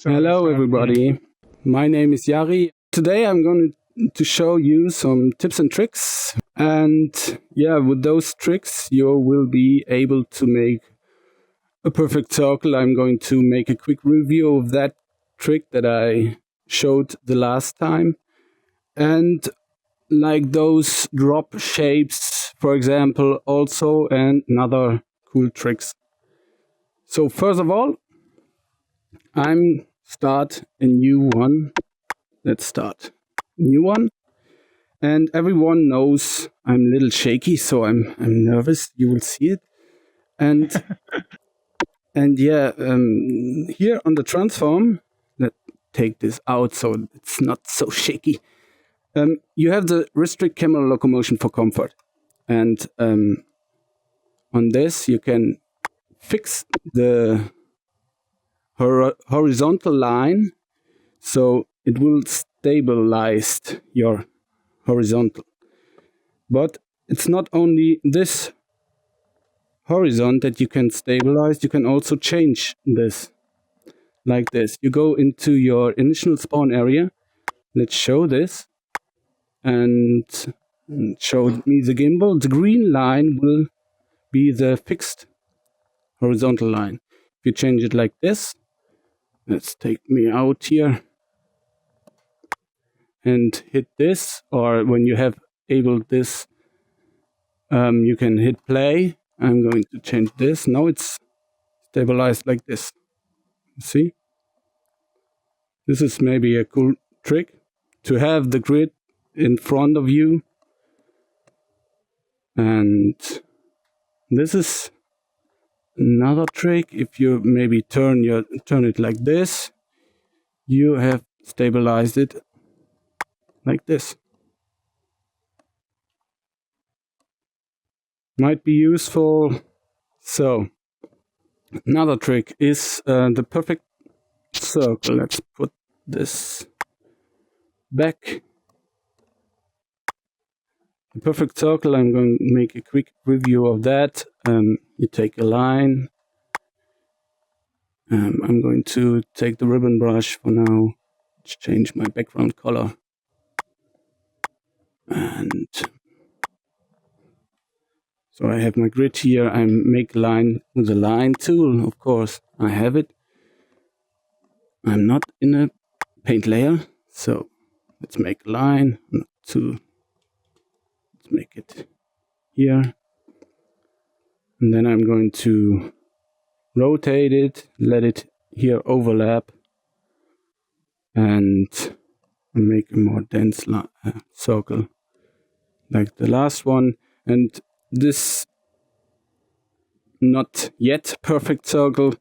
Hello everybody, my name is Jari. Today I'm going to show you some tips and tricks, and with those tricks you will be able to make a perfect circle. I'm going to make a quick review of that trick that I showed the last time, and like those drop shapes, for example, also, and other cool tricks. So first of all, I'm start a new one. Let's start a new one. And everyone knows I'm a little shaky, so I'm nervous. You will see it. And here on the transform, let's take this out so it's not so shaky. You have the restrict camera locomotion for comfort, and on this you can fix the horizontal line, so it will stabilize your horizontal. But it's not only this horizon that you can stabilize, you can also change this like this. You go into your initial spawn area. Let's show this and show me the gimbal. The green line will be the fixed horizontal line. If you change it like this, let's take me out here and hit this, or when you have able this, you can hit play. I'm going to change this. Now it's stabilized like this. See? This is maybe a cool trick to have the grid in front of you. And this is another trick. If you maybe turn it like this, you have stabilized it like this. Might be useful. So another trick is the perfect circle. Let's put this back. The perfect circle, I'm going to make a quick review of that. You take a line. I'm going to take the ribbon brush for now. Let's change my background color. And so I have my grid here. I make a line with the line tool, of course. I have it. I'm not in a paint layer, so let's make a line. Let's make it here. And then I'm going to rotate it, let it here overlap, and make a more dense circle like the last one. And this not yet perfect circle,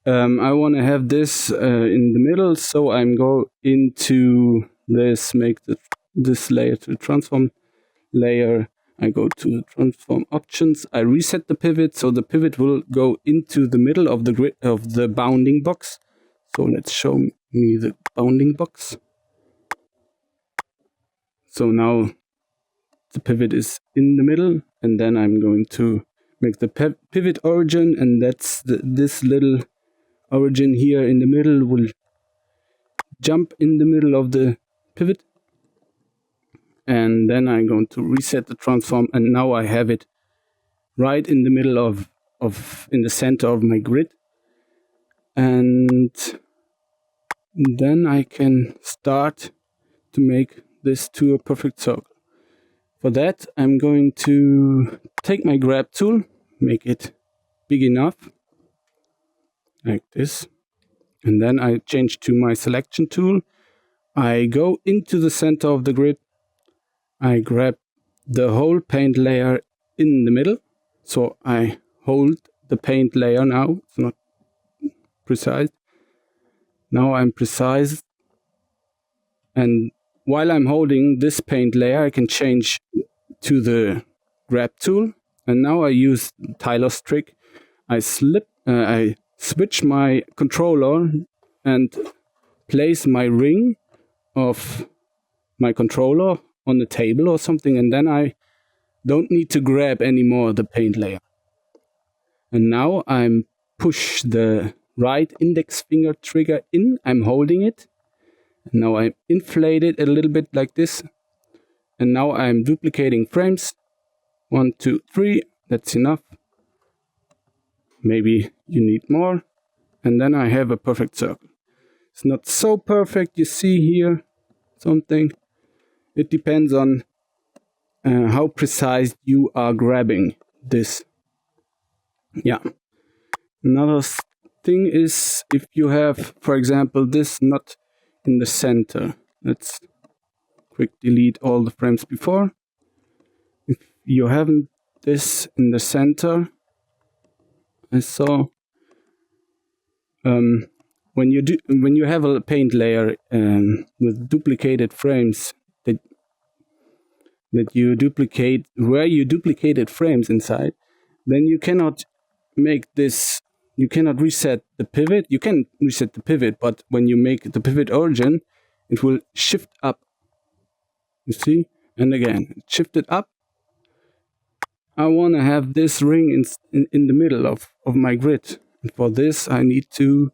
I want to have this in the middle, so I'm going into this, make this layer to transform layer. I go to transform options. I reset the pivot, so the pivot will go into the middle of the grid of the bounding box. So let's show me the bounding box. So now the pivot is in the middle, and then I'm going to make the pivot origin, and that's this little origin here in the middle will jump in the middle of the pivot. And then I'm going to reset the transform, and now I have it right in the middle in the center of my grid. And then I can start to make this to a perfect circle. For that, I'm going to take my grab tool, make it big enough, like this. And then I change to my selection tool. I go into the center of the grid. I grab the whole paint layer in the middle. So I hold the paint layer now. It's not precise. Now I'm precise. And while I'm holding this paint layer, I can change to the grab tool. And now I use Tyler's trick. I switch my controller and place my ring of my controller on the table or something, and then I don't need to grab anymore the paint layer. And now I'm push the right index finger trigger in. I'm holding it. And now I inflate it a little bit like this. And now I'm duplicating frames. 1, 2, 3. That's enough. Maybe you need more. And then I have a perfect circle. It's not so perfect. You see here something. It depends on how precise you are grabbing this. Yeah. Another thing is if you have, for example, this not in the center. Let's quick delete all the frames before. If you haven't this in the center, I saw when you have a paint layer with duplicated frames that you duplicate where you duplicated frames inside, then you cannot make this. You cannot reset the pivot. You can reset the pivot, but when you make the pivot origin, it will shift up. You see, and again, shift it up. I want to have this ring in the middle of my grid. And for this, I need to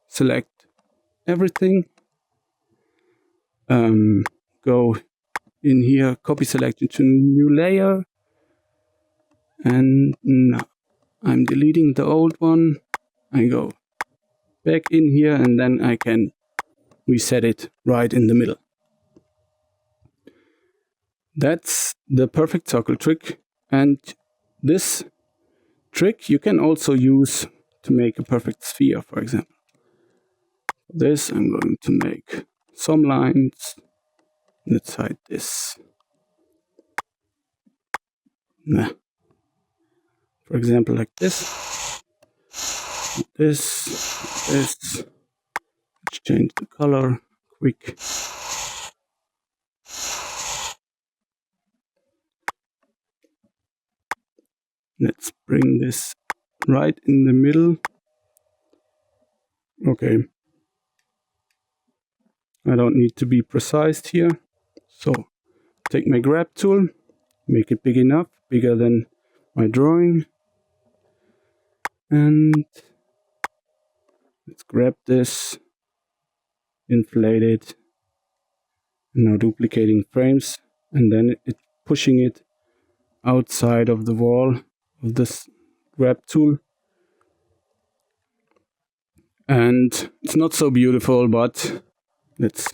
select everything. Go in here, copy selection to new layer. And now I'm deleting the old one. I go back in here and then I can reset it right in the middle. That's the perfect circle trick. And this trick you can also use to make a perfect sphere, for example. For this I'm going to make some lines. Let's hide this. Nah. For example, like this. This. Let's change the color quick. Let's bring this right in the middle. Okay. I don't need to be precise here. So, take my grab tool, make it big enough, bigger than my drawing. And let's grab this, inflate it, and now duplicating frames, and then pushing it outside of the wall of this grab tool. And it's not so beautiful, but let's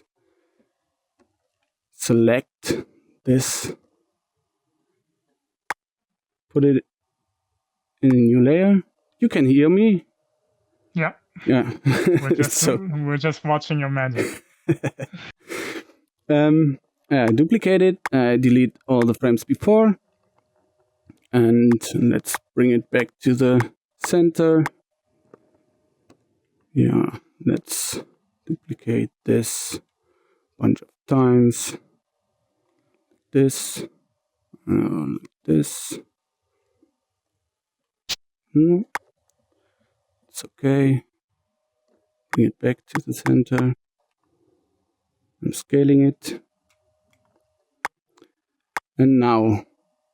select this, put it in a new layer. You can hear me? Yeah. Yeah. We're just watching your magic. Duplicate it, delete all the frames before, and let's bring it back to the center. Yeah, let's duplicate this a bunch of times. This, this. No, it's okay. Bring it back to the center. I'm scaling it. And now,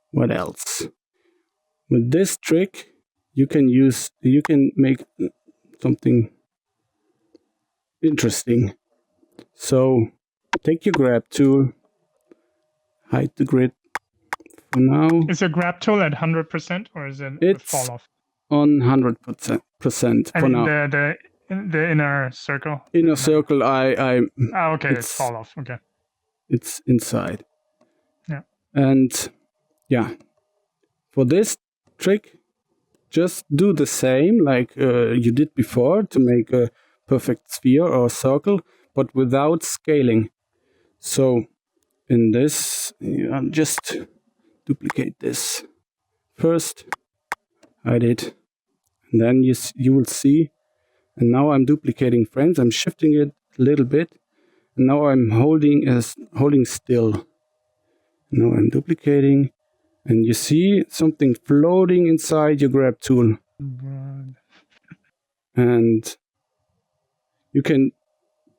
what else? With this trick, you can make something interesting. So, take your grab tool, hide the grid for now. Is your grab tool at 100% or is it fall off? On 100% for now. The inner circle. Inner circle, okay, it's fall off. Okay. It's inside. Yeah. And yeah, for this trick, just do the same like you did before to make a perfect sphere or circle, but without scaling. So in this, just duplicate this first, hide it, and then you will see. And now I'm duplicating frames. I'm shifting it a little bit, and now I'm holding still. Now I'm duplicating, and you see something floating inside your grab tool. And you can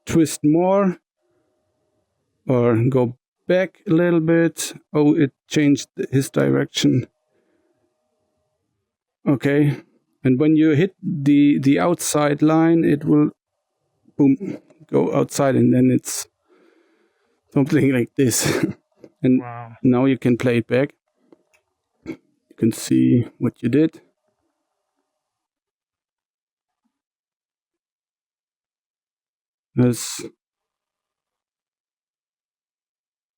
twist more or go back a little bit. Oh, it changed his direction. Okay, And when you hit the outside line, it will boom go outside, and then it's something like this. And Wow. now you can play it back. You can see what you did. That's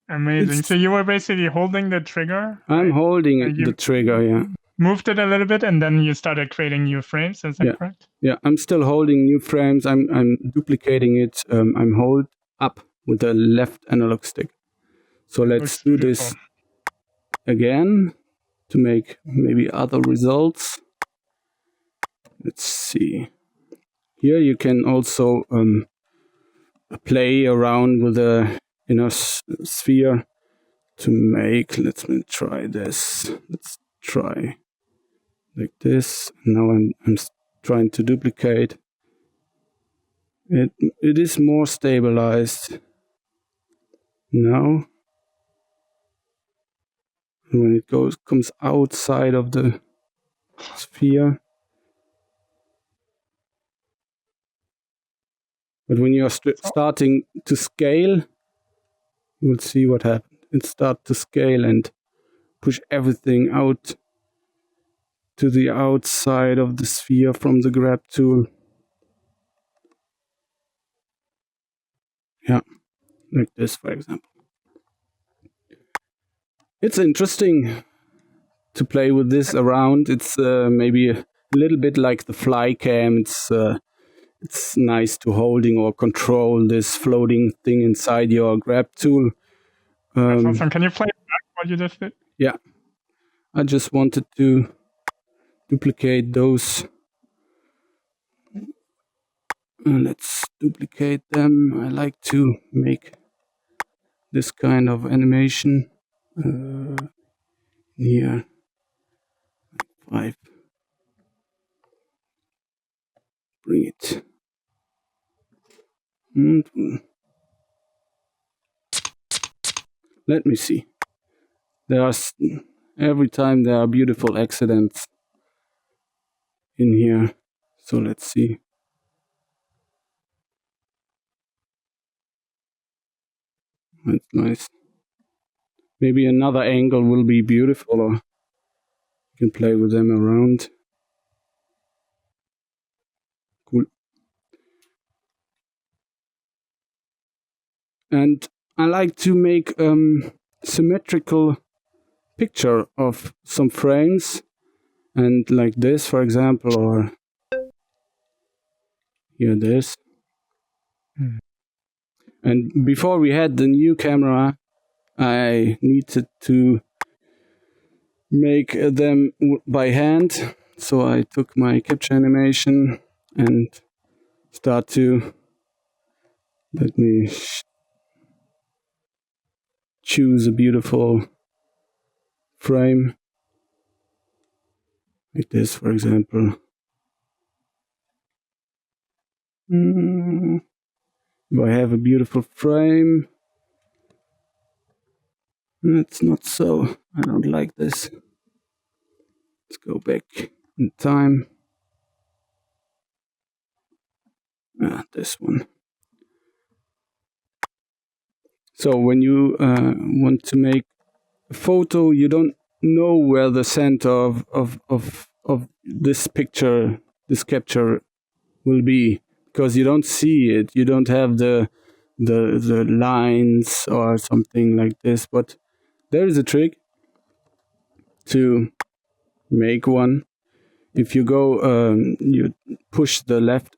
Amazing. So you were basically holding the trigger? I'm right? holding the trigger, yeah. Moved it a little bit, and then you started creating new frames. Is that correct? Yeah, I'm still holding new frames. I'm duplicating it. I'm hold up with the left analog stick. So let's do this again to make maybe other results. Let's see. Here you can also play around with the inner sphere to make. Let me try this. Let's try like this. Now I'm trying to duplicate. It is more stabilized now. When it comes outside of the sphere. But when you're starting to scale, you will see what happens. It starts to scale and push everything out to the outside of the sphere from the grab tool. Yeah, like this, for example. It's interesting to play with this around. It's maybe a little bit like the fly cam. It's nice to holding or control this floating thing inside your grab tool. That's awesome. Can you play it back what you just did? Yeah, I just wanted to duplicate those. Let's duplicate them. I like to make this kind of animation. Here, 5. Bring it. And let me see. Every time there are beautiful accidents in here. So let's see. That's nice. Maybe another angle will be beautiful, or you can play with them around. Cool. And I like to make symmetrical picture of some frames, and like this, for example, or here this. And before we had the new camera, I needed to make them by hand. So I took my capture animation and start to let me choose a beautiful frame like this, for example. If I have a beautiful frame, it's not so. I don't like this. Let's go back in time. This one. So when you want to make a photo, you don't know where the center of this picture, this capture will be, because you don't see it. You don't have the lines or something like this. But there is a trick to make one. If you go, you push the left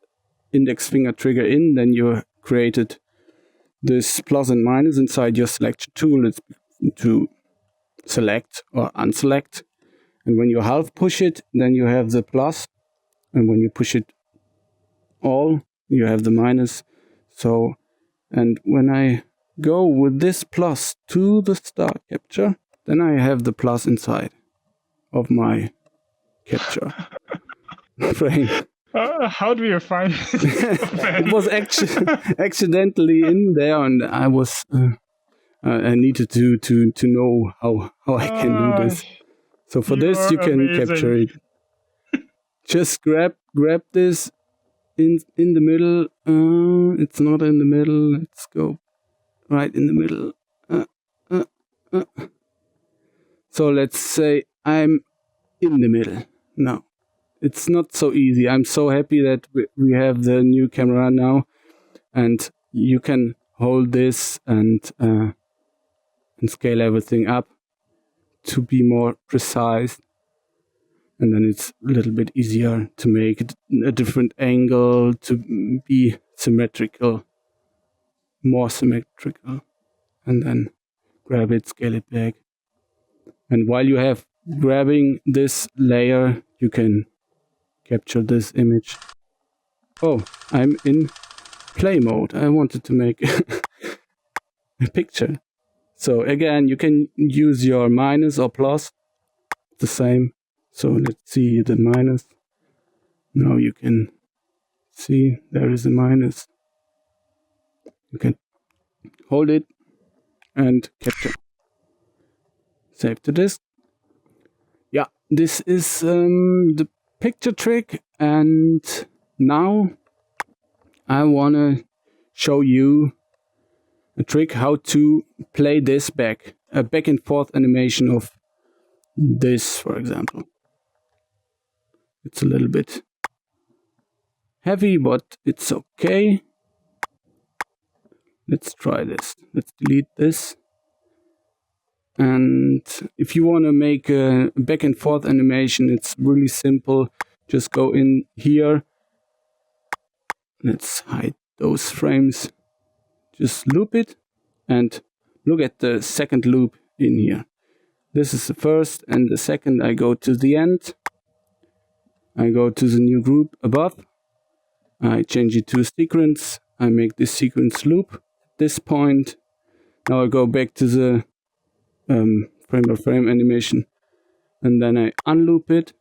index finger trigger in, then you created this plus and minus inside your selection tool. It's to select or unselect. And when you half push it, then you have the plus. And when you push it all, you have the minus. So, and when I go with this plus to the star capture, then I have the plus inside of my capture frame. How do you find it? Was accidentally in there, and I was I needed to know how I can do this. So for this you can amazing. capture it. just grab this in the middle. It's not in the middle. Let's go right in the middle. So let's say I'm in the middle. No, it's not so easy. I'm so happy that we have the new camera now, and you can hold this and scale everything up to be more precise. And then it's a little bit easier to make it a different angle, to be symmetrical, more symmetrical. And then grab it, scale it back. And while you have grabbing this layer, you can capture this image. Oh, I'm in play mode. I wanted to make a picture. So again, you can use your minus or plus, the same. So let's see the minus. Now you can see there is a minus. You can hold it and capture. Save to disk. Yeah, this is the picture trick, and now I wanna show you a trick how to play this back. A back and forth animation of this, for example. It's a little bit heavy, but it's okay. Let's try this. Let's delete this. And if you want to make a back and forth animation, it's really simple. Just go in here. Let's hide those frames. Just loop it and look at the second loop in here. This is the first, and the second I go to the end. I go to the new group above. I change it to a sequence. I make this sequence loop at this point. Now I go back to the frame by frame animation, and then I unloop it.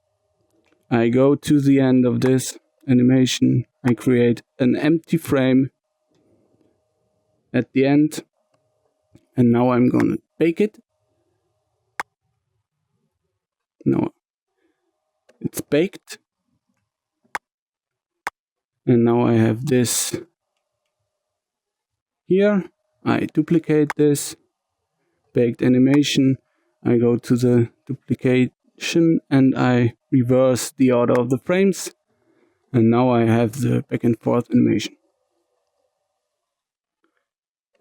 I go to the end of this animation. I create an empty frame at the end, and now I'm gonna bake it. Now it's baked, and now I have this here. I duplicate this baked animation. I go to the duplication and I reverse the order of the frames, and now I have the back and forth animation.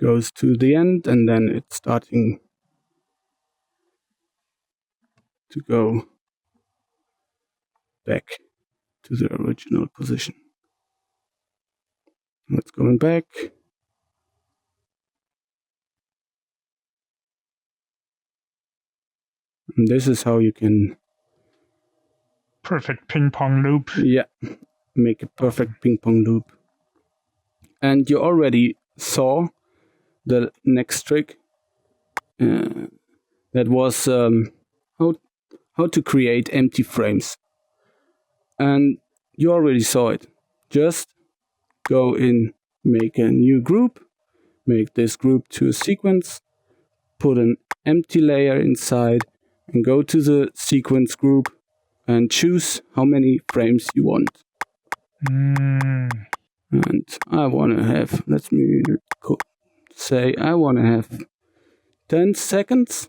Goes to the end, and then it's starting to go back to the original position. It's going back. And this is how you can... Perfect ping pong loop. Yeah, make a perfect ping pong loop. And you already saw the next trick. That was how to create empty frames. And you already saw it. Just go in, make a new group, make this group to a sequence, put an empty layer inside, and go to the sequence group and choose how many frames you want. And I want to have, let me say, I want to have 10 seconds,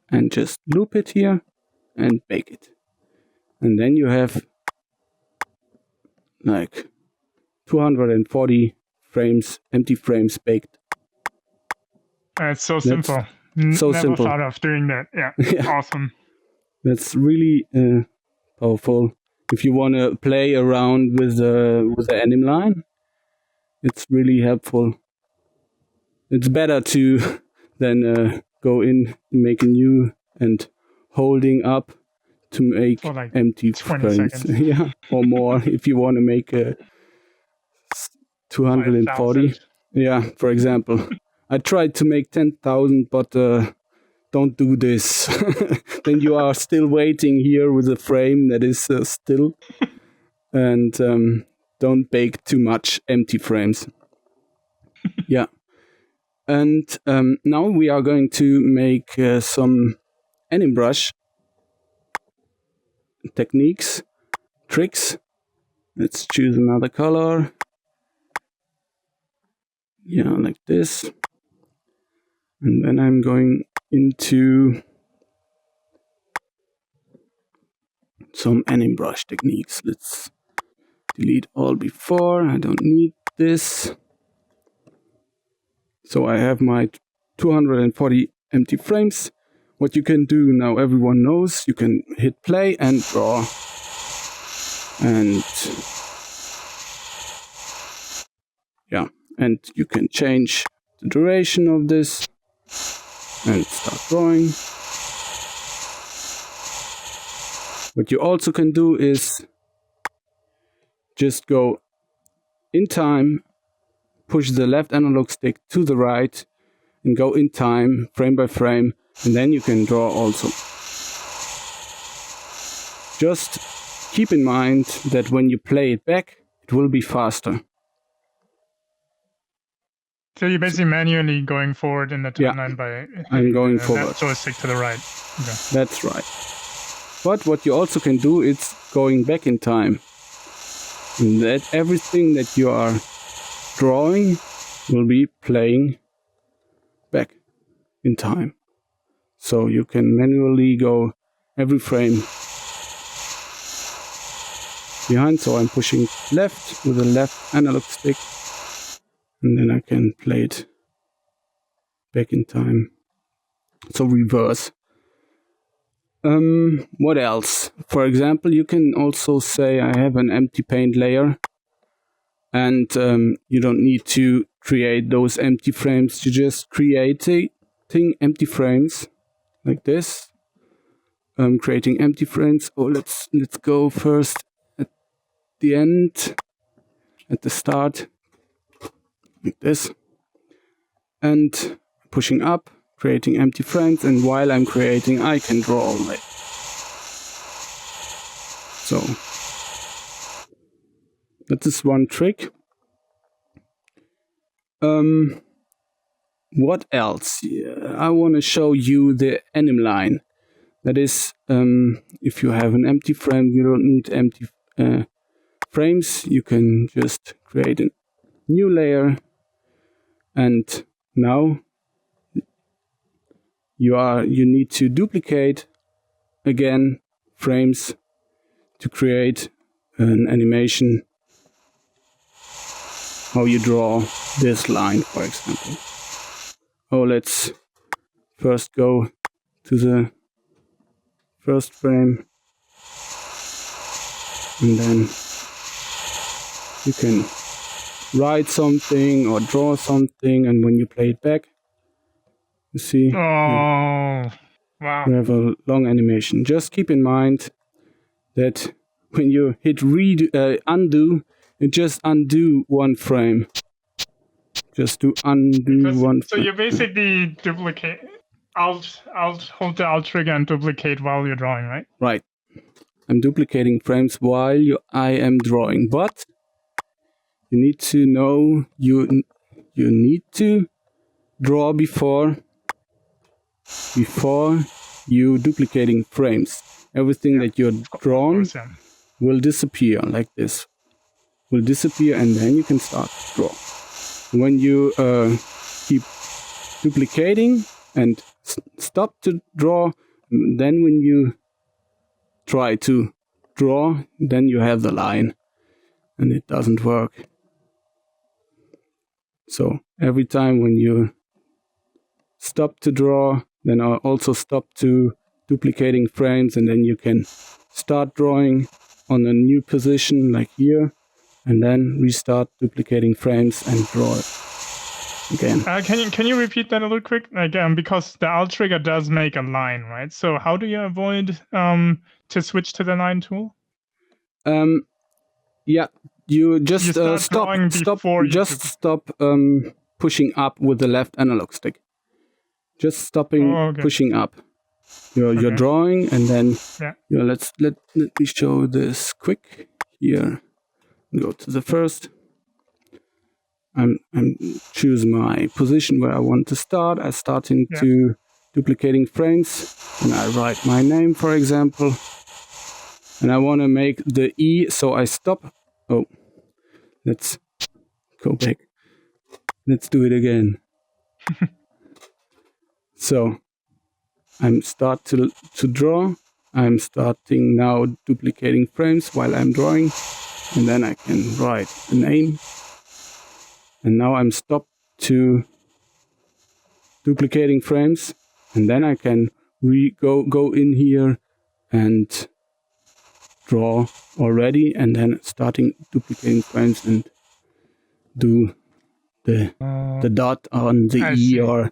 and just loop it here and bake it. And then you have like 240 frames, empty frames baked. It's so simple. So Never simple. thought of doing that. Yeah, Yeah. Awesome. That's really powerful. If you want to play around with the anim line, it's really helpful. It's better to than go in, make a new, and holding up to make For like empty 20 frames. seconds. Yeah, or more if you want to make a 240. 5,000. Yeah, for example. I tried to make 10,000, but don't do this. Then you are still waiting here with a frame that is still. And don't bake too much empty frames. Yeah. And now we are going to make some Animbrush Techniques, tricks. Let's choose another color. Yeah, like this. And then I'm going into some Animbrush techniques. Let's delete all before. I don't need this. So I have my 240 empty frames. What you can do now, everyone knows, you can hit play and draw. And yeah, and you can change the duration of this and start drawing. What you also can do is just go in time, push the left analog stick to the right and go in time, frame by frame, and then you can draw also. Just keep in mind that when you play it back, it will be faster. So you're basically manually going forward in the timeline by I'm going forward. Left joystick to the right. Okay. That's right. But what you also can do is going back in time. And that everything that you are drawing will be playing back in time. So you can manually go every frame behind. So I'm pushing left with the left analog stick. And then I can play it back in time. So reverse. What else? For example, you can also say I have an empty paint layer. And you don't need to create those empty frames. You just creating empty frames like this. Creating empty frames. Oh, let's go first at the end, at the start, like this, and pushing up, creating empty frames. And while I'm creating, I can draw all day. So that is one trick. What else? Yeah, I want to show you the anim line. That is, if you have an empty frame, you don't need empty frames. You can just create a new layer, and now you need to duplicate again frames to create an animation. How you draw this line, for example. Oh, let's first go to the first frame, and then you can write something or draw something, and when you play it back, you see, wow, you have a long animation. Just keep in mind that when you hit undo, you just undo one frame. Just to undo one frame. So you basically duplicate. Alt hold the Alt trigger and duplicate while you're drawing, right? Right. I'm duplicating frames while I am drawing, but you need to know you need to draw before you duplicating frames. Everything that you're drawn will disappear like this. Will disappear, and then you can start to draw. When you keep duplicating and stop to draw, then when you try to draw, then you have the line, and it doesn't work. So every time when you stop to draw, then also stop to duplicating frames, and then you can start drawing on a new position like here, and then restart duplicating frames and draw it again. Can you repeat that a little quick? Like, because the Alt trigger does make a line, right? So how do you avoid to switch to the line tool? Yeah, you just stop pushing up with the left analog stick. Just stopping pushing up. You're drawing, and then let me show this quick here. Go to the first. I'm choose my position where I want to start. I start into duplicating frames, and I write my name, for example. And I want to make the E, so I stop. Oh, let's go back. Let's do it again. So I'm start to draw. I'm starting now duplicating frames while I'm drawing, and then I can write a name. And now I'm stopped to duplicating frames, and then I can go in here and draw already, and then starting duplicating frames and do the dot on the I E see. or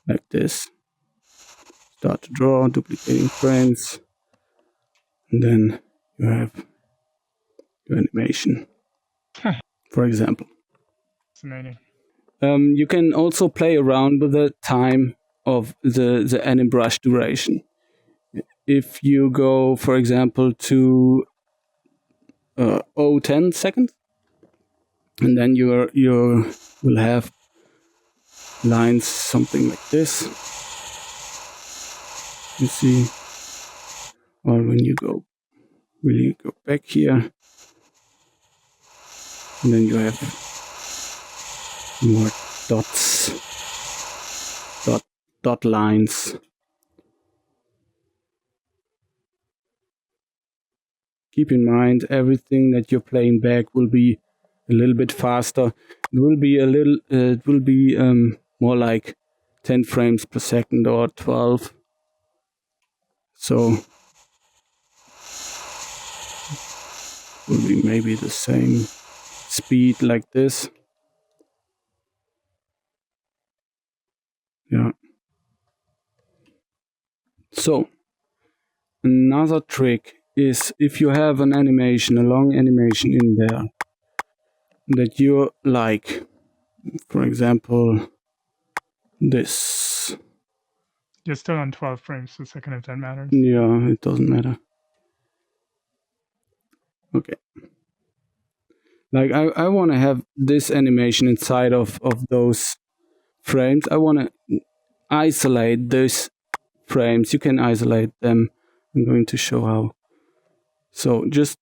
like this. Start to draw, duplicating frames, and then you have your animation, for example. Fascinating. You can also play around with the time of the Animbrush duration. If you go, for example, to 0.10 seconds, and then you will have lines something like this. You see, or when you really go back here, and then you have more dots, dot lines. Keep in mind, everything that you're playing back will be a little bit faster. It will be more like 10 frames per second or 12. So will be maybe the same speed like this. Yeah. So another trick is if you have an animation, a long animation in there that you like, for example, this. You're still on 12 frames per second, if that matters. Yeah, it doesn't matter. Okay. Like I want to have this animation inside of those frames. I want to isolate those frames. You can isolate them. I'm going to show how. So just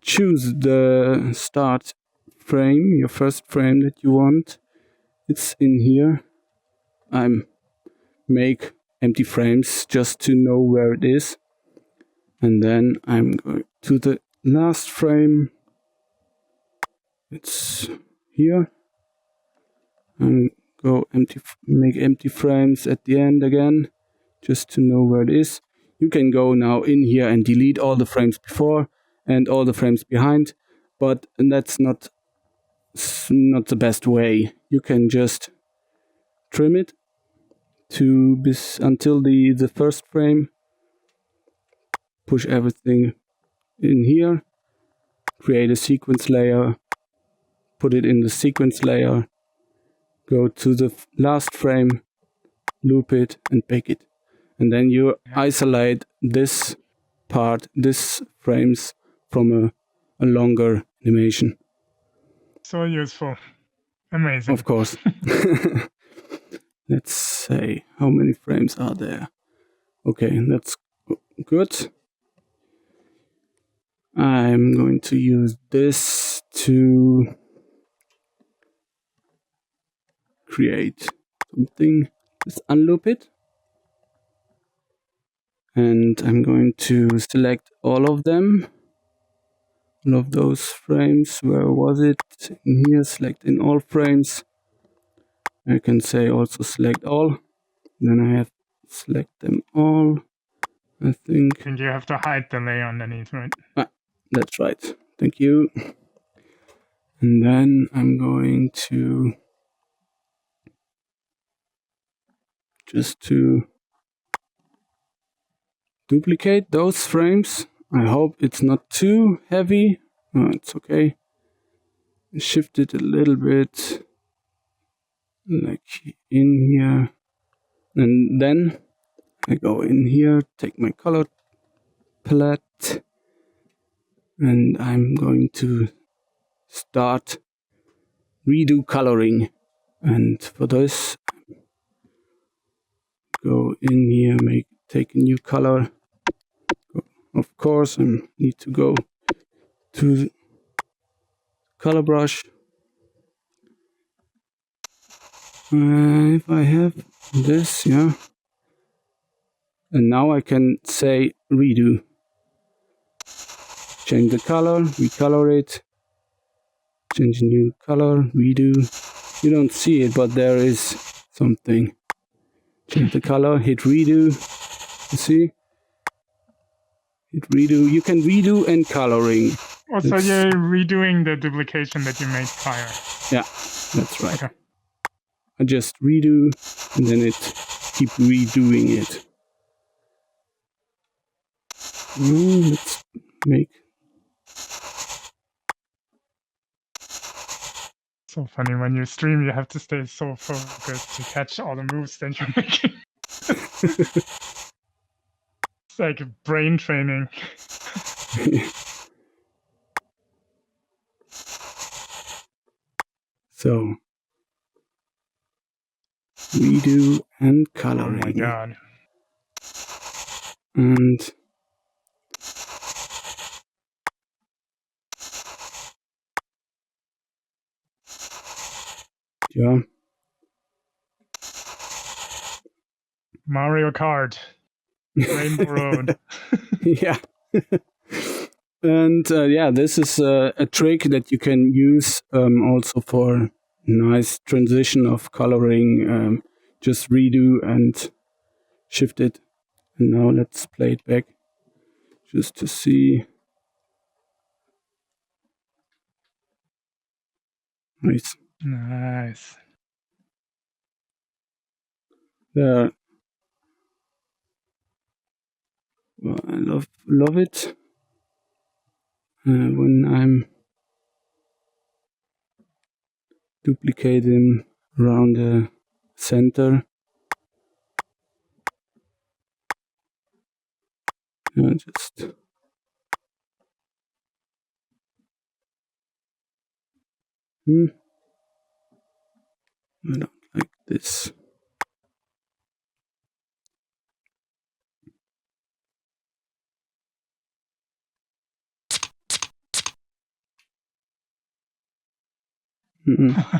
choose the start frame, your first frame that you want. It's in here. I'm make empty frames just to know where it is. And then I'm going to the last frame. It's here. And go make empty frames at the end again, just to know where it is. You can go now in here and delete all the frames before and all the frames behind, but that's not the best way. You can just trim it to until the first frame. Push everything in here. Create a sequence layer. Put it in the sequence layer. Go to the last frame. Loop it and bake it. And then you isolate this part, this frames from a longer animation. So useful. Amazing. Of course. Let's say, how many frames are there? Okay, that's good. I'm going to use this to create something. Let's unloop it. And I'm going to select all of them. All of those frames. Where was it? In here, select in all frames. I can say also select all. Then I have select them all. I think. And you have to hide the layer underneath, right? That's right. Thank you. And then I'm going to just to duplicate those frames. I hope it's not too heavy. No, it's okay. Shift it a little bit, like in here. And then I go in here, take my color palette, and I'm going to start redo coloring. And for this, go in here, take a new color, of course, I need to go to color brush. If I have this, yeah. And now I can say redo. Change the color, recolor it. Change new color, redo. You don't see it, but there is something. Change the color, hit redo. You see? Hit redo. You can redo and coloring. Oh, so you're redoing the duplication that you made prior. Yeah, that's right. Okay. I just redo and then it keep redoing it. Let's make. So funny, when you stream, you have to stay so focused to catch all the moves that you're making. It's like brain training. So, redo and coloring. Oh my god. And yeah. Mario Kart. Rainbow Road. Yeah. And yeah, this is a trick that you can use also for nice transition of coloring. Just redo and shift it. And now let's play it back just to see. Nice. Nice. Well, I love it when I'm duplicating around the center. Just I don't like this.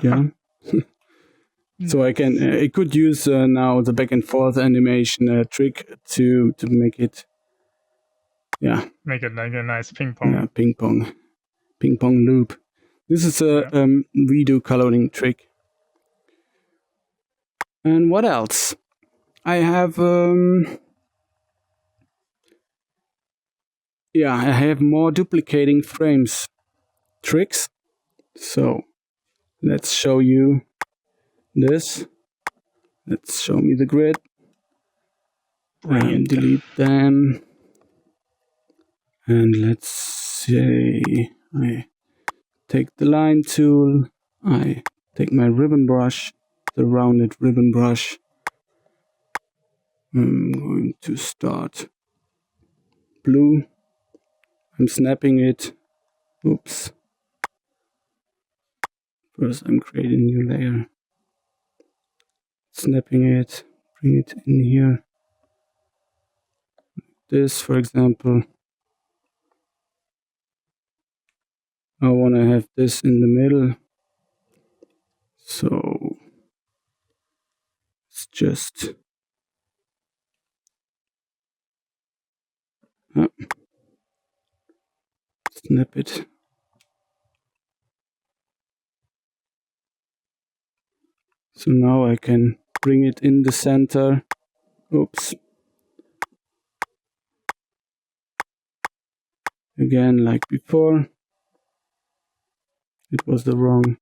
Yeah. So I could use now the back and forth animation trick to make it, yeah. Make it like a nice ping pong. Yeah, ping pong loop. This is a redo coloring trick. And what else? I have I have more duplicating frames tricks. So let's show you this. Let's show me the grid. Delete them. And let's say I take the line tool. I take my ribbon brush, the rounded ribbon brush. I'm going to start blue. I'm snapping it. Oops. First I'm creating a new layer. Snapping it, bring it in here. This, for example. I want to have this in the middle. So it's just snap it. So now I can bring it in the center. Oops. Again, like before. It was the wrong.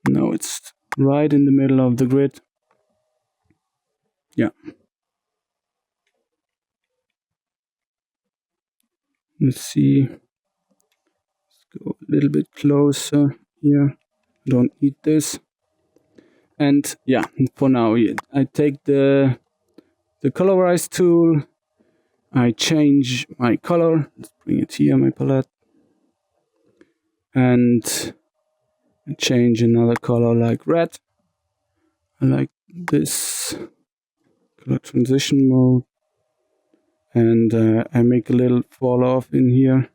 Now it's right in the middle of the grid. Yeah. Let's see. Let's go a little bit closer here. Don't need this. And yeah, for now, I take the colorize tool. I change my color. Let's bring it here, my palette. And change another color like red. I like this color transition mode. and I make a little fall off in here.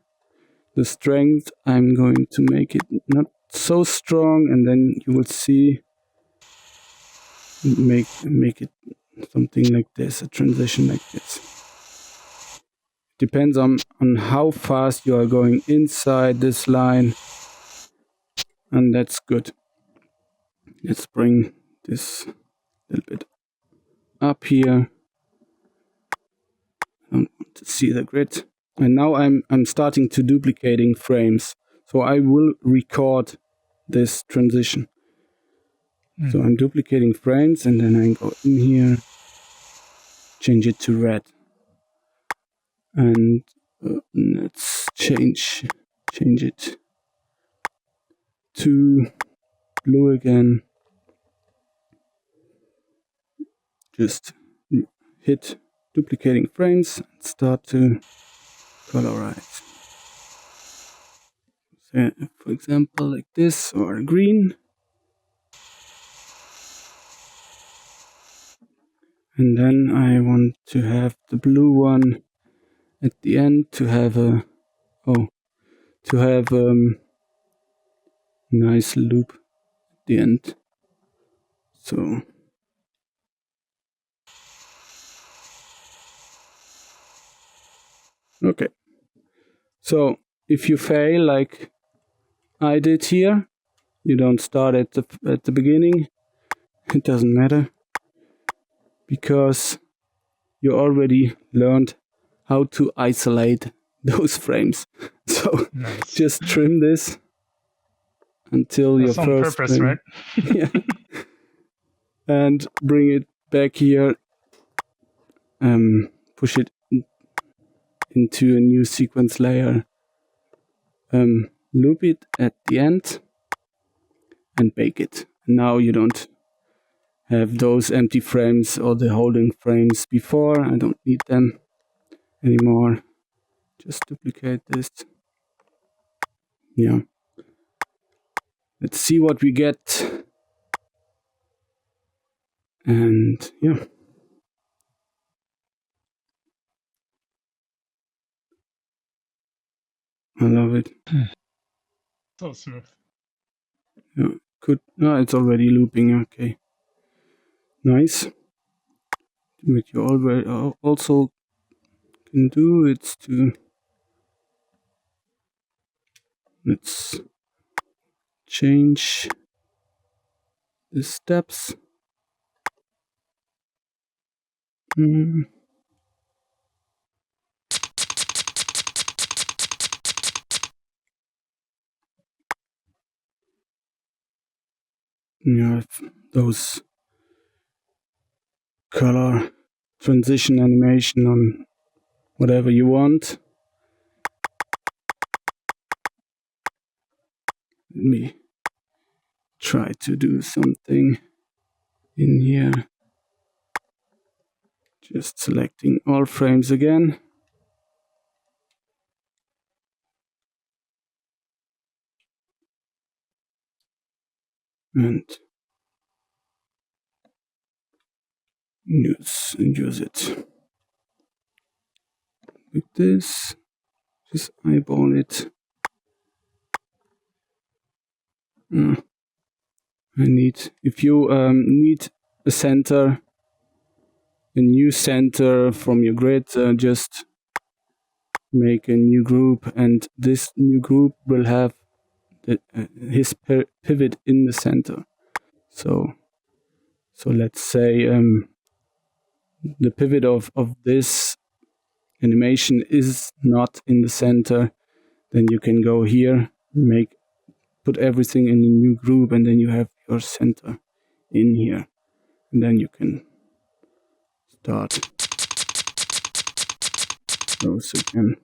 The strength, I'm going to make it not so strong, and then you will see make it something like this, a transition like this. Depends on how fast you are going inside this line, and that's good. Let's bring this a little bit up here. I don't want to see the grid. And now I'm starting to duplicating frames. So I will record this transition. So I'm duplicating frames, and then I go in here, change it to red. And let's change it to blue again. Just hit duplicating frames and start to colorize. So, for example, like this, or green. And then I want to have the blue one at the end to have a nice loop at the end. So okay. So if you fail like I did here, you don't start at the beginning. It doesn't matter, because you already learned how to isolate those frames. So Nice. just trim this until That's your on first purpose, frame. right? Yeah. And bring it back here. Push it into a new sequence layer. Loop it at the end and bake it. Now you don't have those empty frames or the holding frames before. I don't need them anymore. Just duplicate this. Yeah. Let's see what we get. And yeah. I love it. So smooth. Yeah. Good. No, it's already looping. Okay. Nice. What you already also can do is to let's change the steps. You have those color transition animation on whatever you want. Let me try to do something in here. Just selecting all frames again. And use it. Like this. Just eyeball it. If you need a center, a new center from your grid, just make a new group, and this new group will have his pivot in the center. So let's say the pivot of this animation is not in the center, then you can go here, put everything in a new group, and then you have your center in here, and then you can start those again.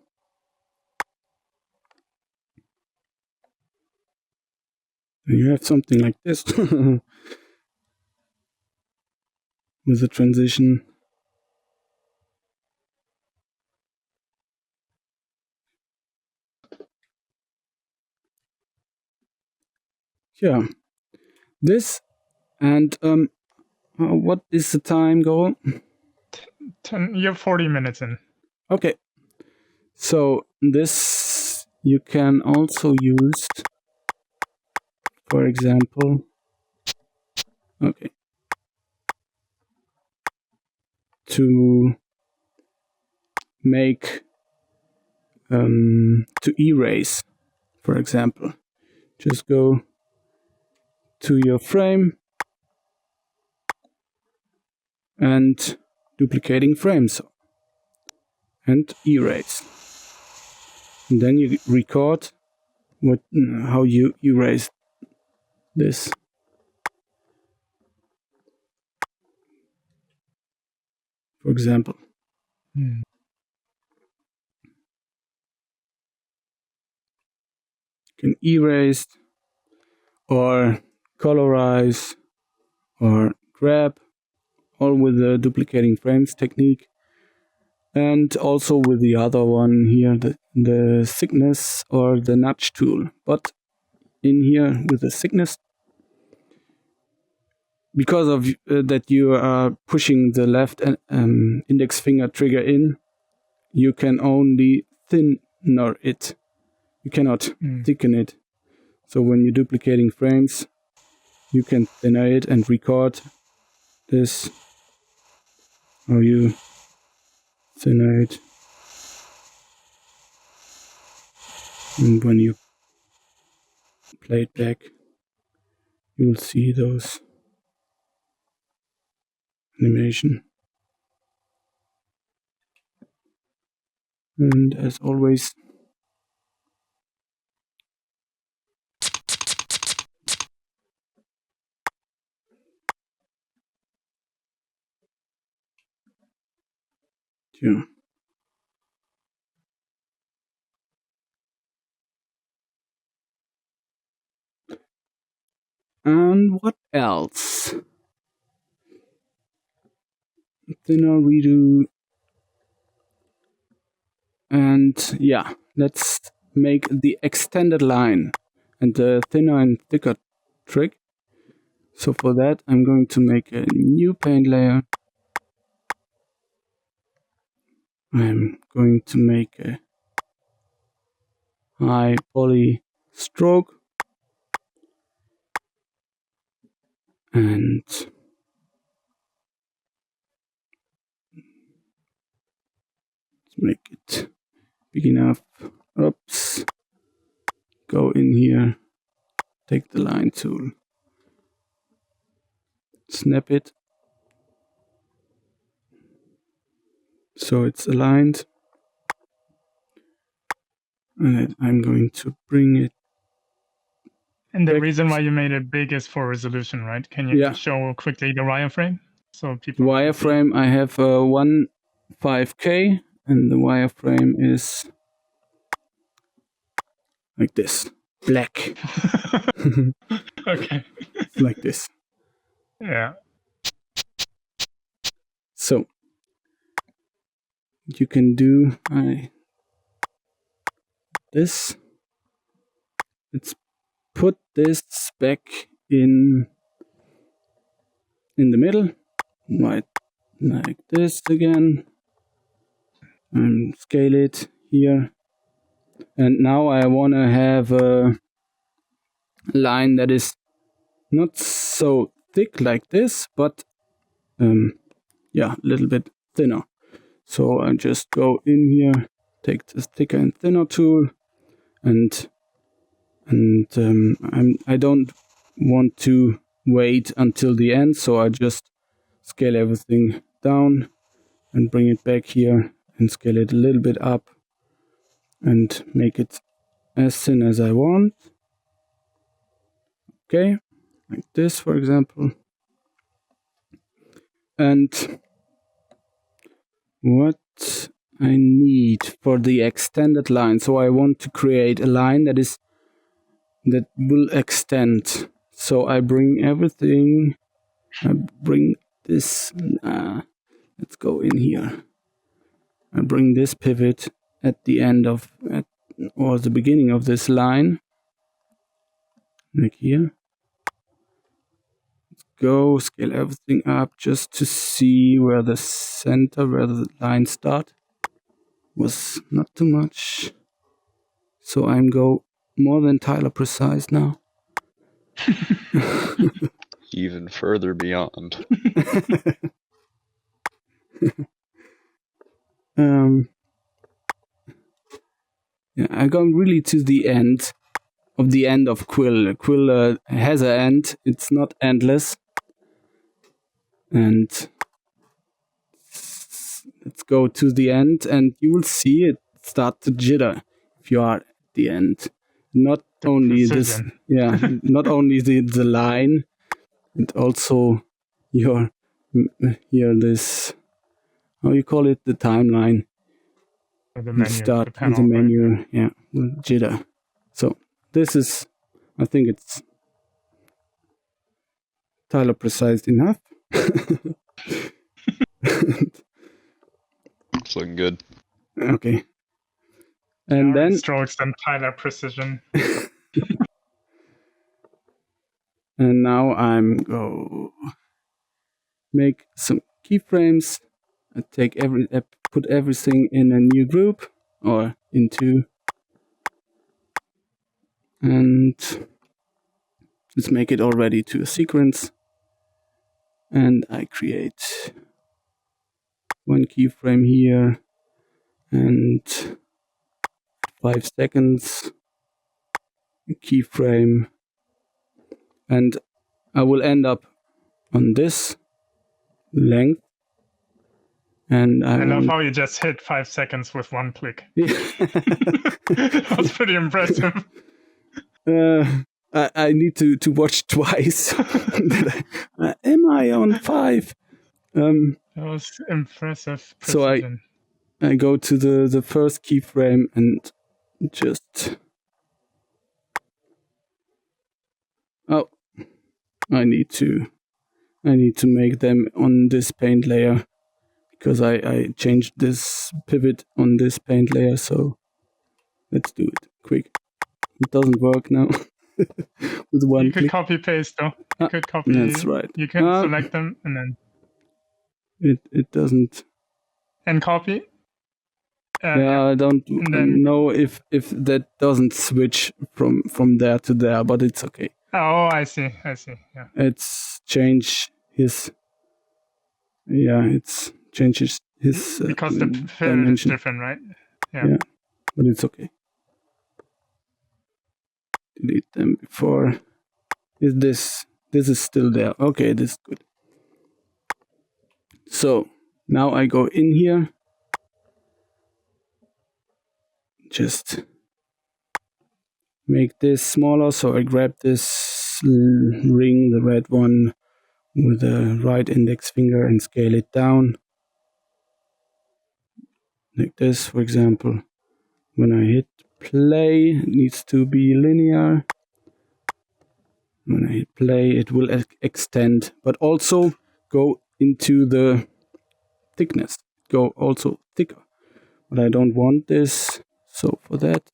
And you have something like this with a transition. Yeah, this, and what is the time goal? You're 40 minutes in. Okay, so this you can also use, for example, okay, to make to erase, for example. Just go to your frame and duplicating frames and erase. And then you record how you erase this. For example. Hmm. You can erase or colorize or grab, all with the duplicating frames technique. And also with the other one here, the thickness or the nudge tool. But in here with the thickness, because of that you are pushing the left index finger trigger in, you can only thinner it. You cannot thicken it. So when you're duplicating frames, you can thinner it and record this, or you thinner it. And when you play it back, you will see those animation. And as always, yeah. And what else? Thinner redo. And yeah, let's make the extended line and the thinner and thicker trick. So for that, I'm going to make a new paint layer. I'm going to make a high poly stroke. And let's make it big enough. Oops. Go in here, take the line tool, snap it so it's aligned. And I'm going to bring it. And the reason why you made it big is for resolution, right? Can you show quickly the wireframe? So people. Wireframe, I have 1.5K, and the wireframe is like this, black. Okay. Like this. Yeah. So you can do this. Let's put this back in the middle, right, like this again, and scale it here. And now I want to have a line that is not so thick like this, but yeah, a little bit thinner. So I just go in here, take the thicker and thinner tool, and I don't want to wait until the end, so I just scale everything down and bring it back here and scale it a little bit up and make it as thin as I want. Okay, like this, for example. And what I need for the extended line, so I want to create a line that will extend. So I bring everything, I bring this, let's go in here. I bring this pivot at the end of, or the beginning of this line, like here. Let's go, scale everything up just to see where the center, where the lines start. was not too much. So I'm go more than Tyler precise now. Even further beyond. Yeah, I'm going really to the end of Quill. Quill has an end. It's not endless. And let's go to the end, and you will see it start to jitter if you are at the end. Not only precision. not only the line, and also your this, how you call it, the timeline. The You menu, start the panel, with the menu, right? yeah, will jitter. So this is, I think it's Tyler precise enough. It's looking good. Okay. And Jari then strokes and Tyler precision. and now I'm go make some keyframes. I put everything in a new group or into, and let's make it already to a sequence. And I create one keyframe here and 5 seconds keyframe, and I will end up on this length. And I love how you just hit 5 seconds with one click. That was pretty impressive. I need to watch twice. Am I on 5? That was impressive precision. So I go to the first keyframe and just... Oh, I need to make them on this paint layer, because I changed this pivot on this paint layer, so let's do it quick. It doesn't work now. With one You could click. copy paste though. You could copy. That's right. You can select them and then it doesn't. And copy. Yeah, I don't know if that doesn't switch from there to there, but it's okay. Oh, I see. Yeah. It's change his. Yeah, it's changes his because the pivot is different, right? Yeah, but it's okay. Delete them before. Is this is still there? Okay, this is good. So now I go in here. Just make this smaller. So I grab this ring, the red one, with the right index finger and scale it down. Like this, for example. When I hit play, it needs to be linear. When I hit play, it will extend, but also go into the thickness. Go also thicker. But I don't want this, so for that,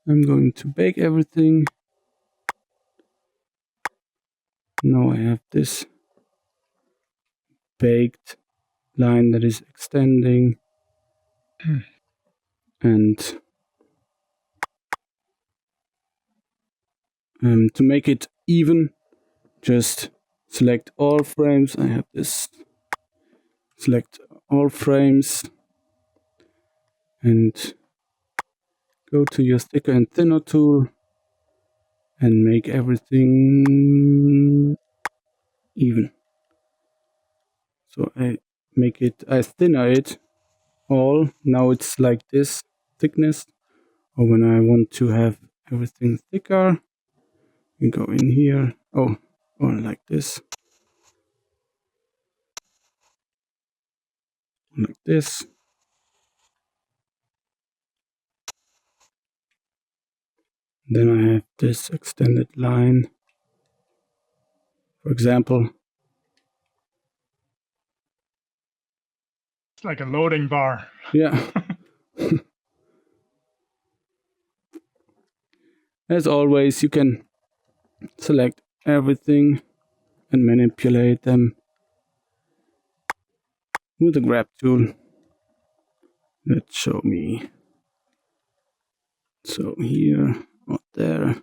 I'm going to bake everything. Now I have this baked line that is extending. And to make it even, just select all frames. I have this. Select all frames and go to your thicker and thinner tool and make everything even. So I thinner it all. Now it's like this thickness. Or when I want to have everything thicker, you go in here. Oh, or like this. Like this. Then I have this extended line. For example, it's like a loading bar. Yeah. As always, you can select everything and manipulate them with the grab tool. Let's show me. So here or there,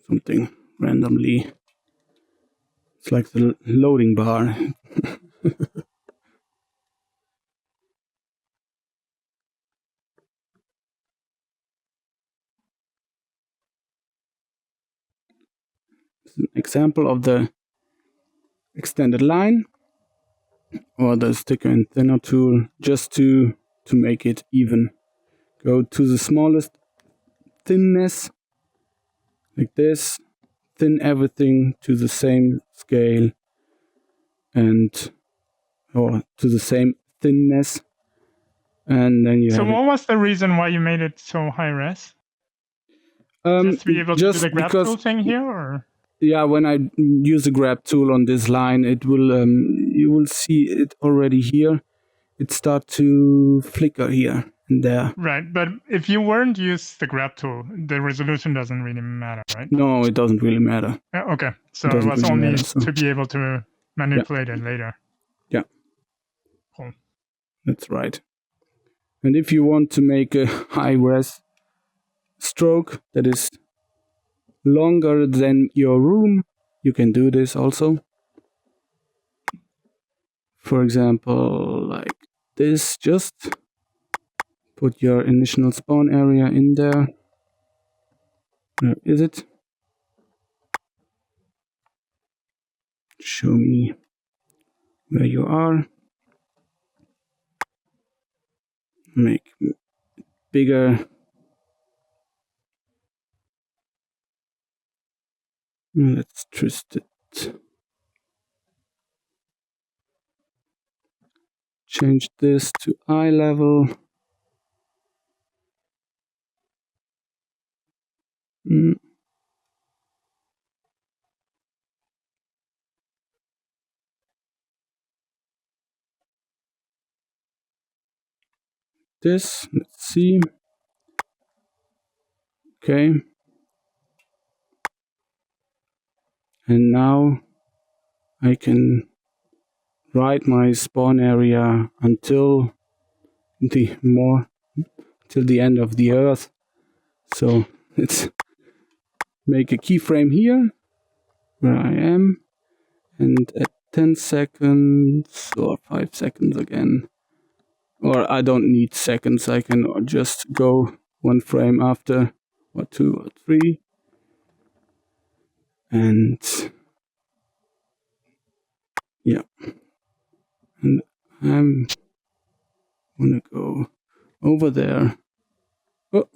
something randomly. It's like the loading bar. It's an example of the extended line or the thicker and thinner tool, just to make it even. Go to the smallest thinness, like this, thin everything to the same scale and or to the same thinness, and then you So have what was the reason why you made it so high res? Just to be able to do the grab tool thing here, or? Yeah, when I use the grab tool on this line, it will you will see it already here. It start to flicker here and there. Right, but if you weren't use the grab tool, the resolution doesn't really matter, right? No, it doesn't really matter. Okay, so it was really only matter, so. to be able to manipulate it later. Yeah. Cool. That's right. And if you want to make a high res stroke that is longer than your room, you can do this also. For example, like this, just put your initial spawn area in there. Where is it? Show me where you are. Make it bigger. Let's twist it. Change this to eye level. This, let's see. Okay. And now I can write my spawn area until the end of the earth. So let's make a keyframe here where I am, and at 10 seconds or 5 seconds again, or I don't need seconds, I can just go one frame after, or 2 or 3, and yeah, and I'm gonna go over there. Oh,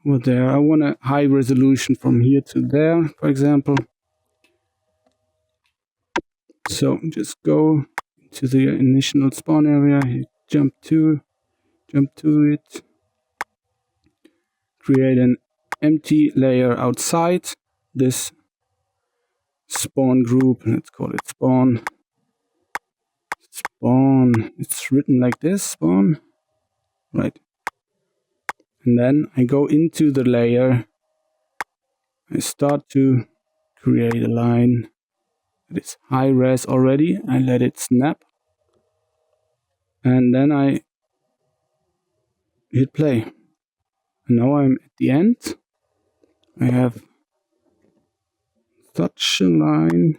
over there. I want a high resolution from here to there, for example. So just go to the initial spawn area, jump to it, create an empty layer outside this spawn group. Let's call it spawn. Spawn. It's written like this, spawn. Right. And then I go into the layer. I start to create a line that is high res already. I let it snap. And then I hit play. And now I'm at the end. I have such a line,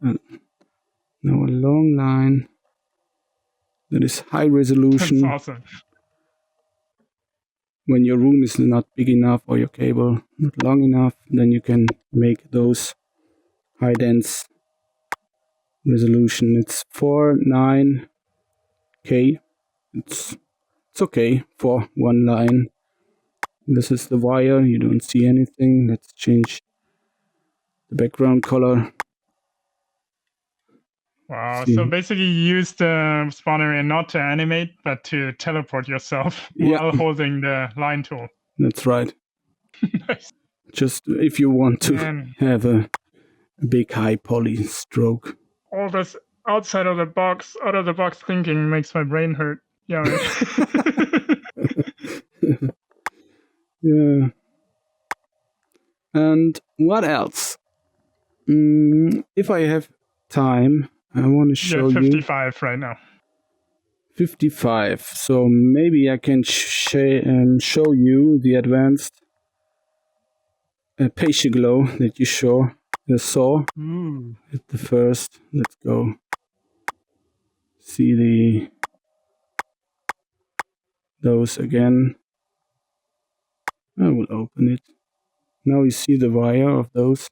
now a long line that is high resolution. That's awesome. When your room is not big enough or your cable not long enough, then you can make those high dense resolution. It's 49K. It's okay for one line. This is the wire. You don't see anything. Let's change the background color. Wow, so basically you use the spawn area not to animate, but to teleport yourself while holding the line tool. That's right. Nice. Just if you want to have a big high poly stroke. All this out of the box thinking makes my brain hurt. Yeah. Right? Yeah. And what else? If I have time, I want to show You're at you 55 right now. 55. So maybe I can show you the advanced Peixe glow that you saw Ooh. at the first. Let's go. See those again. I will open it. Now you see the wire of those.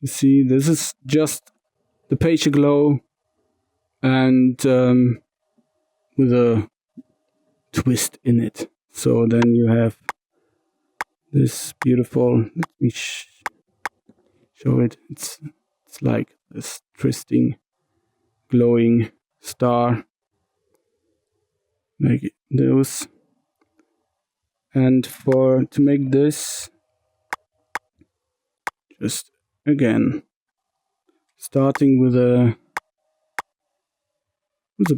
You see, this is just the Peixe glow and with a twist in it. So then you have this beautiful. Let me show it. It's like this twisting, glowing star, like those. And to make this, just again, starting with a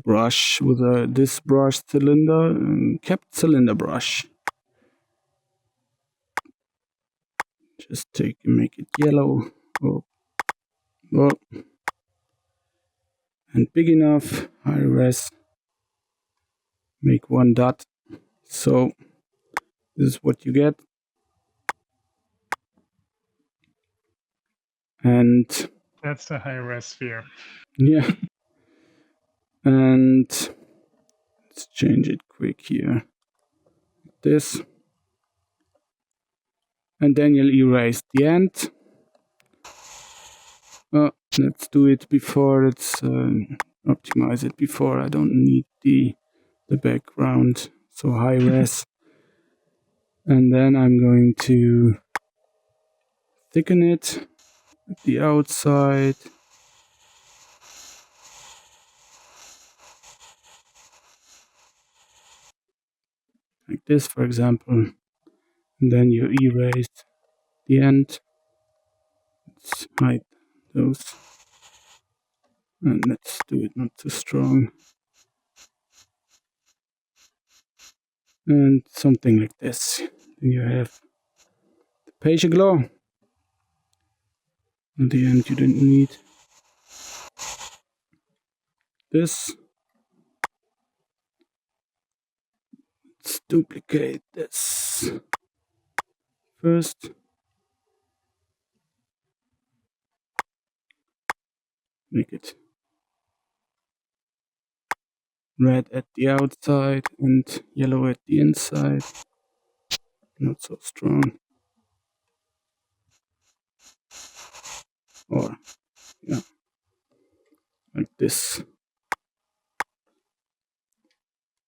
brush, with this brush cylinder, capped cylinder brush. Just make it yellow, oh, and big enough. High res. Make one dot. So this is what you get. And That's the high res sphere. yeah. And let's change it quick here. This. And then you'll erase the end. Let's do it before. Let's optimize it before. I don't need the background. So high res. And then I'm going to thicken it at the outside. Like this, for example. And then you erase the end. Let's hide those. And let's do it not too strong. And something like this. Then you have the Peixe glow. At the end you don't need this. Let's duplicate this first. Make it red at the outside and yellow at the inside. Not so strong. Or, yeah, like this.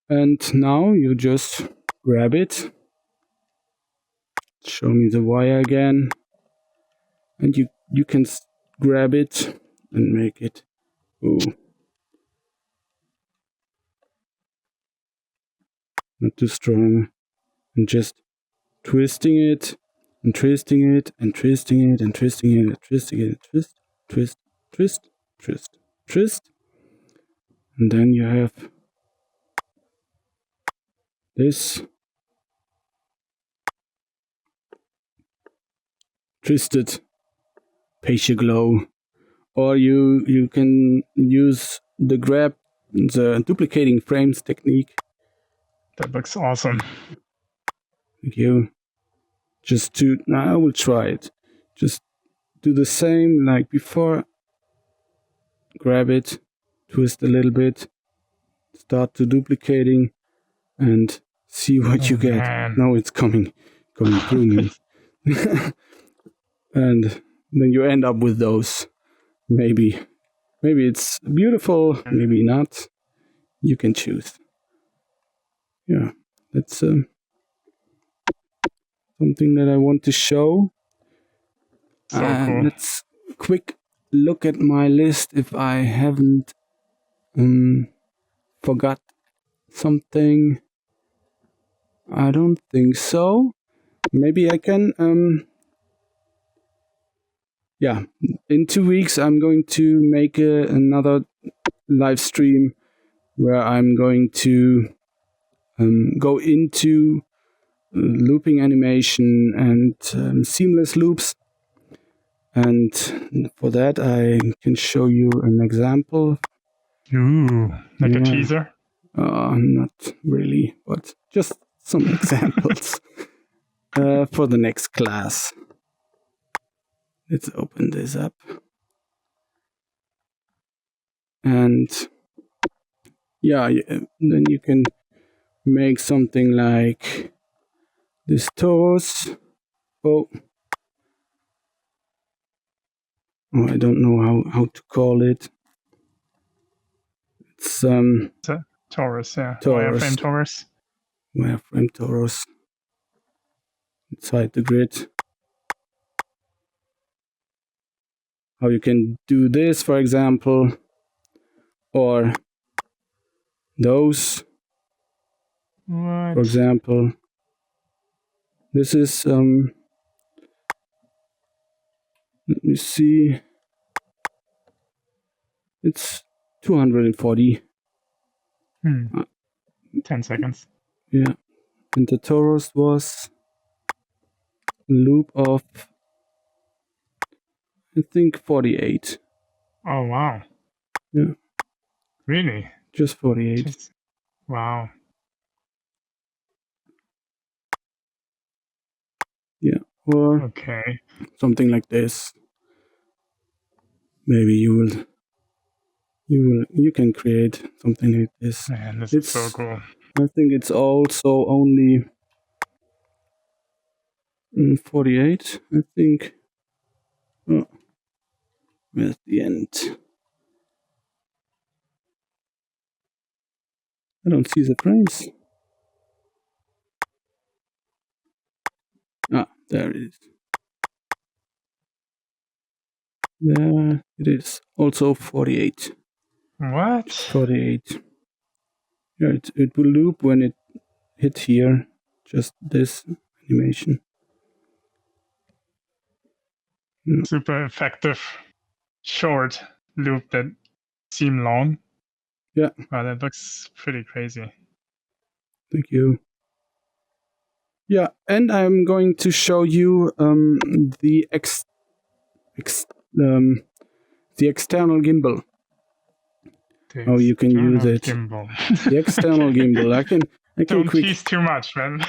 And now you just grab it. Show me the wire again. And you can grab it and make it. Ooh. Not too strong. And just twisting it and twisting it and twisting it and twisting it and twisting it. Twist, twist, twist, twist, twist. And then you have this twisted Peixe glow. Or you can use the duplicating frames technique. That looks awesome. Thank you. Now I will try it. Just do the same like before. Grab it, twist a little bit, start to duplicating, and see what you get. Man. Now it's coming through me. And then you end up with those. Maybe it's beautiful, maybe not. You can choose. Yeah, that's something that I want to show. So cool. Let's quick look at my list if I haven't forgot something. I don't think so. Maybe I can. Yeah, in 2 weeks I'm going to make another live stream where I'm going to go into looping animation and seamless loops. And for that, I can show you an example. Ooh, like a Yeah. teaser. Not really, but just some examples for the next class. Let's open this up. And yeah, then you can make something like this toes. Oh, I don't know how to call it. It's It's a torus, yeah. Torus. Wireframe torus. Wireframe torus inside the grid. How you can do this, for example, or those, What? for example. This is let me see. It's 240. 10 seconds. Yeah, and the torus was a loop of, I think, 48. Oh, wow. Yeah, Really? just 48. Wow. Yeah, or Okay. something like this. Maybe you can create something like this. Man, this is so cool. I think it's also only 48. I think. Oh, where's the end? I don't see the frames. Ah, there it is. There it is. Also 48. What? 48. Yeah, it will loop when it hit here. Just this animation. Yeah. Super effective short loop that seem long. Yeah. Wow, that looks pretty crazy. Thank you. Yeah, and I'm going to show you the external gimbal. How you can use it. Gimbal. The external gimbal. I can Don't quick. tease too much, man.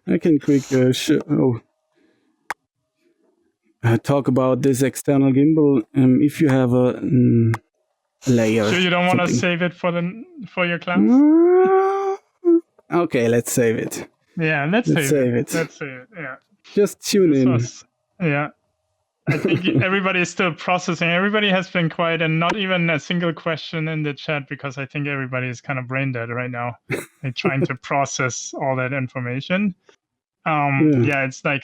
I can quick talk about this external gimbal. If you have a layer. Sure, you don't want to something. save it for your class? Okay, let's save it. Yeah, let's save it. Let's save it. Yeah. Just tune in. Yeah. I think everybody is still processing. Everybody has been quiet, and not even a single question in the chat, because I think everybody is kind of brain dead right now. They're trying to process all that information. Yeah, it's like,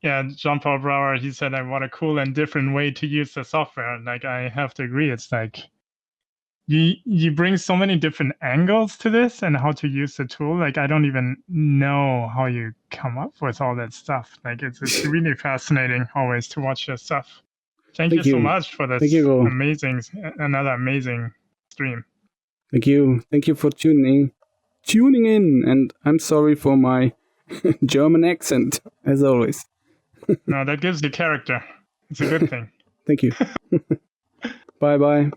Jean-Paul Brouwer, he said, I want a cool and different way to use the software. Like, I have to agree. It's like, you bring so many different angles to this and how to use the tool. Like, I don't even know how you come up with all that stuff. Like, it's really fascinating always to watch your stuff. Thank you so much for this another amazing stream. Thank you for tuning in, and I'm sorry for my German accent, as always. No, that gives you character. It's a good thing. Thank you. Bye bye.